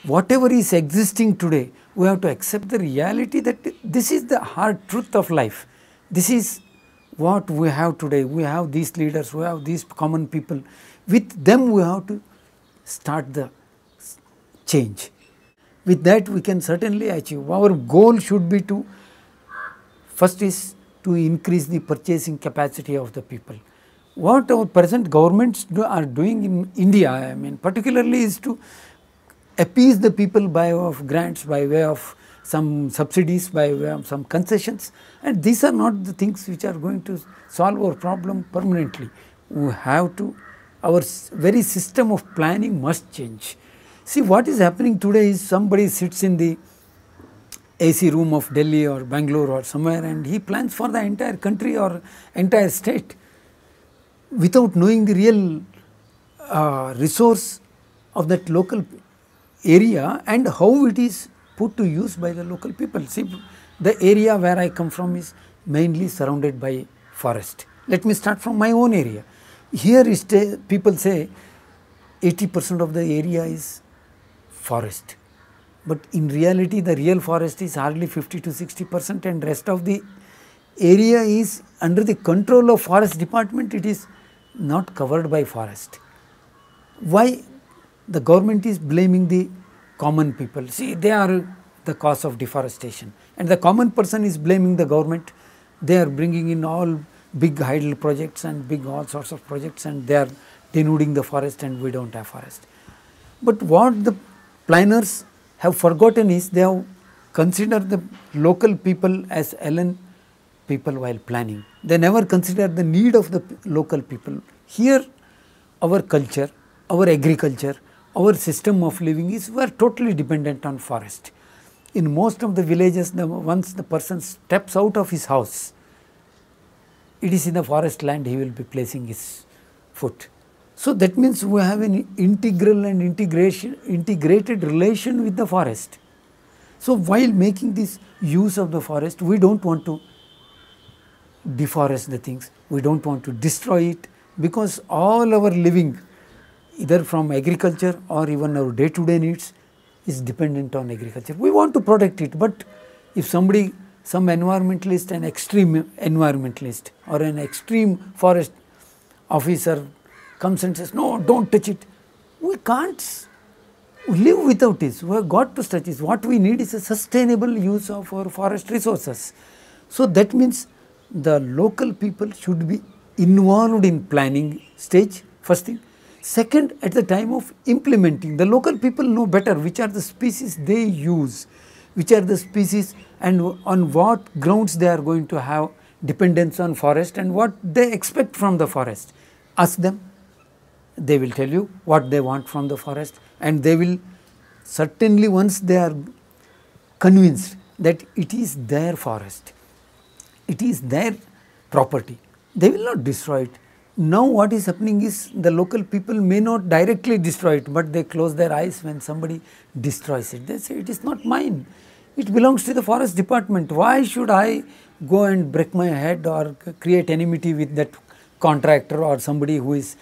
whatever is existing today, we have to accept the reality that this is the hard truth of life. This is what we have today. We have these leaders, we have these common people. With them we have to start the change. With that we can certainly achieve. Our goal should be to, first is to increase the purchasing capacity of the people. What our present governments are doing in India, I mean particularly, is to appease the people by way of grants, by way of some subsidies, by way of some concessions, and these are not the things which are going to solve our problem permanently. We have to, our very system of planning must change. See, what is happening today is somebody sits in the AC room of Delhi or Bangalore or somewhere and he plans for the entire country or entire state without knowing the real resource of that local area and how it is put to use by the local people. See, the area where I come from is mainly surrounded by forest. Let me start from my own area. Here is people say 80% of the area is forest, but in reality the real forest is hardly 50 to 60%, and rest of the area is under the control of forest department. It is not covered by forest. Why? The government is blaming the common people. See, they are the cause of deforestation, and the common person is blaming the government. They are bringing in all big hydel projects and big all sorts of projects, and they are denuding the forest, and we don't have forest. But what the planners have forgotten is they have considered the local people as alien people while planning. They never consider the need of the local people. Here our culture, our agriculture, our system of living is, we are totally dependent on forest. In most of the villages, once the person steps out of his house, it is in the forest land he will be placing his foot. So that means we have an integral and integrated relation with the forest. So while making this use of the forest, we don't want to deforest the things, we don't want to destroy it, because all our living, either from agriculture or even our day-to-day needs, is dependent on agriculture. We want to protect it, but if somebody, some environmentalist, an extreme environmentalist or an extreme forest officer comes and says, no, don't touch it, we can't live without this. We have got to touch it. What we need is a sustainable use of our forest resources. So that means the local people should be involved in planning stage, first thing. Second, at the time of implementing, the local people know better which are the species they use, which are the species and on what grounds they are going to have dependence on forest and what they expect from the forest. Ask them, they will tell you what they want from the forest, and they will certainly, once they are convinced that it is their forest, it is their property, they will not destroy it. Now what is happening is the local people may not directly destroy it, but they close their eyes when somebody destroys it. They say, it is not mine, it belongs to the forest department. Why should I go and break my head or create enmity with that contractor or somebody who is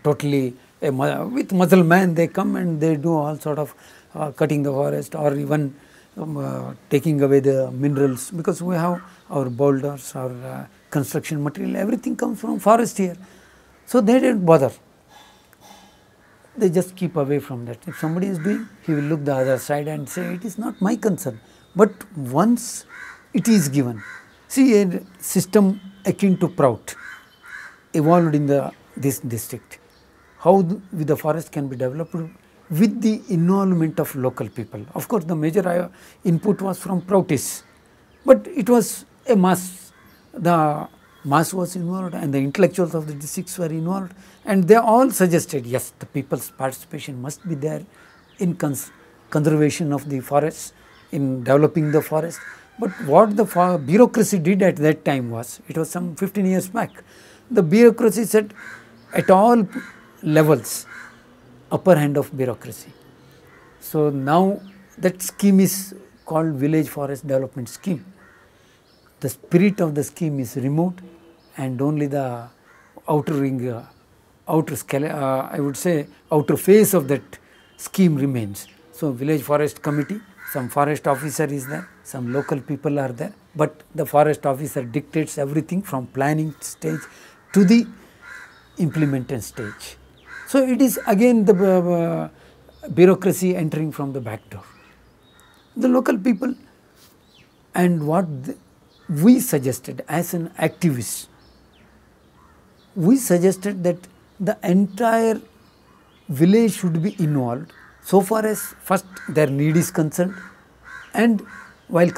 totally with muscle man? They come and they do all sort of cutting the forest or even taking away the minerals, because we have our boulders, our construction material, everything comes from forest here. So they don't bother, they just keep away from that. If somebody is doing, he will look the other side and say, it is not my concern. But once it is given, see, a system akin to PROUT evolved in this district. How the forest can be developed? With the involvement of local people. Of course, the major input was from PROUTists, but it was a mass. The mass was involved and the intellectuals of the districts were involved, and they all suggested, yes, the people's participation must be there in conservation of the forests, in developing the forest. But what the bureaucracy did at that time was, it was some 15 years back, the bureaucracy said at all levels, upper hand of bureaucracy. So now that scheme is called Village Forest Development Scheme. The spirit of the scheme is removed and only the outer ring, I would say outer face of that scheme remains. So, village forest committee, some forest officer is there, some local people are there, but the forest officer dictates everything from planning stage to the implementation stage. So, it is again the bureaucracy entering from the back door. The local people, and what we suggested as an activist, we suggested that the entire village should be involved so far as first their need is concerned, and while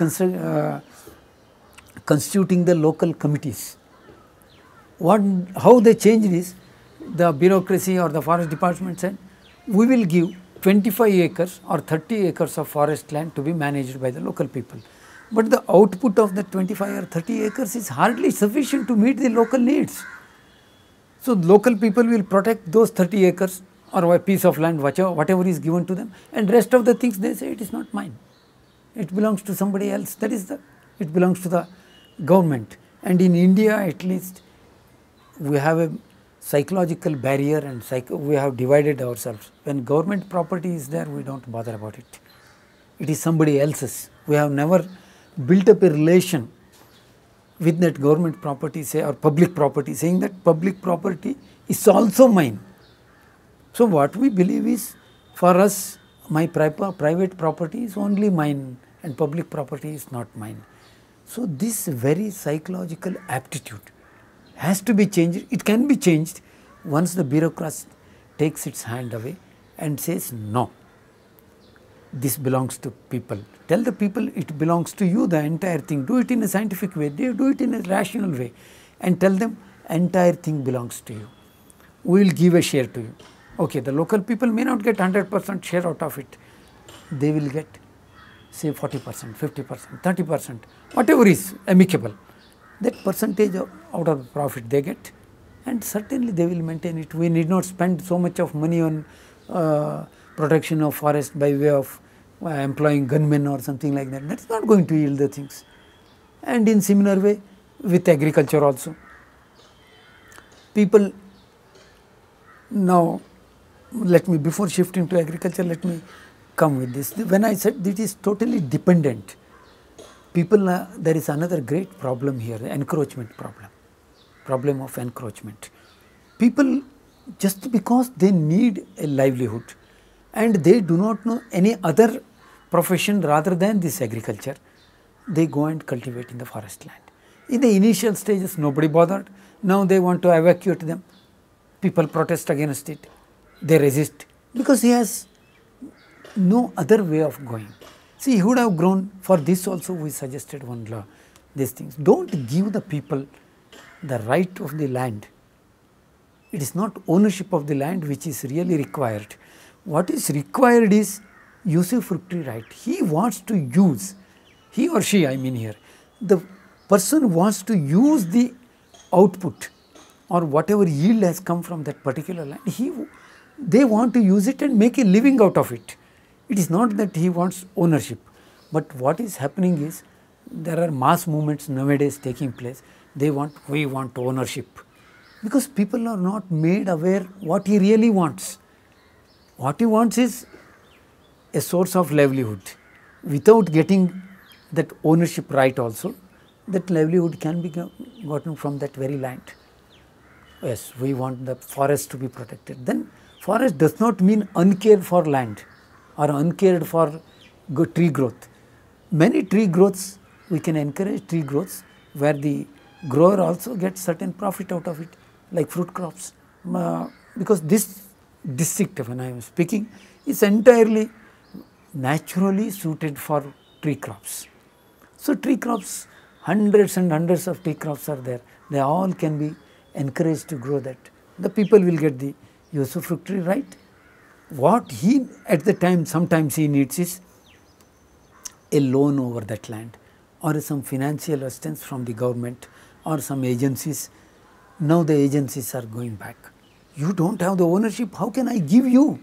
constituting the local committees. How they changed is, the bureaucracy or the forest department said, we will give 25 acres or 30 acres of forest land to be managed by the local people. But the output of the 25 or 30 acres is hardly sufficient to meet the local needs. So, local people will protect those 30 acres or a piece of land, whatever is given to them, and rest of the things they say, it is not mine, it belongs to somebody else, that is it belongs to the government. And in India at least, we have a psychological barrier, and we have divided ourselves. When government property is there, we do not bother about it. It is somebody else's. We have never built up a relation with that government property, say, or public property, saying that public property is also mine. So, what we believe is, for us, my private property is only mine and public property is not mine. So, this very psychological aptitude has to be changed. It can be changed once the bureaucrat takes its hand away and says, no, this belongs to people. Tell the people it belongs to you, the entire thing. Do it in a scientific way, do it in a rational way, and tell them entire thing belongs to you. We will give a share to you. Okay, the local people may not get 100% share out of it. They will get, say, 40%, 50%, 30%, whatever is amicable. That percentage out of the profit they get, and certainly they will maintain it. We need not spend so much of money on protection of forest by way of employing gunmen or something like that. That is not going to yield the things. And in similar way with agriculture also. People now, before shifting to agriculture, let me come with this. When I said it is totally dependent, people, there is another great problem here, the encroachment problem of encroachment. People, just because they need a livelihood and they do not know any other profession rather than this agriculture, they go and cultivate in the forest land. In the initial stages, nobody bothered. Now they want to evacuate them. People protest against it. They resist because he has no other way of going. See, he would have grown. For this also we suggested one law, these things. Do not give the people the right of the land. It is not ownership of the land which is really required. What is required is usufructory right. He wants to use, he or she, I mean here, the person wants to use the output or whatever yield has come from that particular land. They want to use it and make a living out of it. It is not that he wants ownership, but what is happening is, there are mass movements nowadays taking place. We want ownership, because people are not made aware what he really wants. What he wants is a source of livelihood. Without getting that ownership right also, that livelihood can be gotten from that very land. Yes, we want the forest to be protected. Then forest does not mean uncared for land or uncared for tree growth. Many tree growths, we can encourage tree growths where the grower also gets certain profit out of it, like fruit crops. Because this district, when I am speaking, is entirely naturally suited for tree crops. So, tree crops, hundreds and hundreds of tree crops are there. They all can be encouraged to grow that. The people will get the usufructory right. What he at the time sometimes he needs is a loan over that land or some financial assistance from the government or some agencies. Now the agencies are going back. You do not have the ownership, how can I give you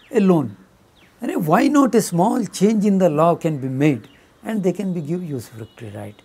a loan? And why not a small change in the law can be made and they can be give usufructory right.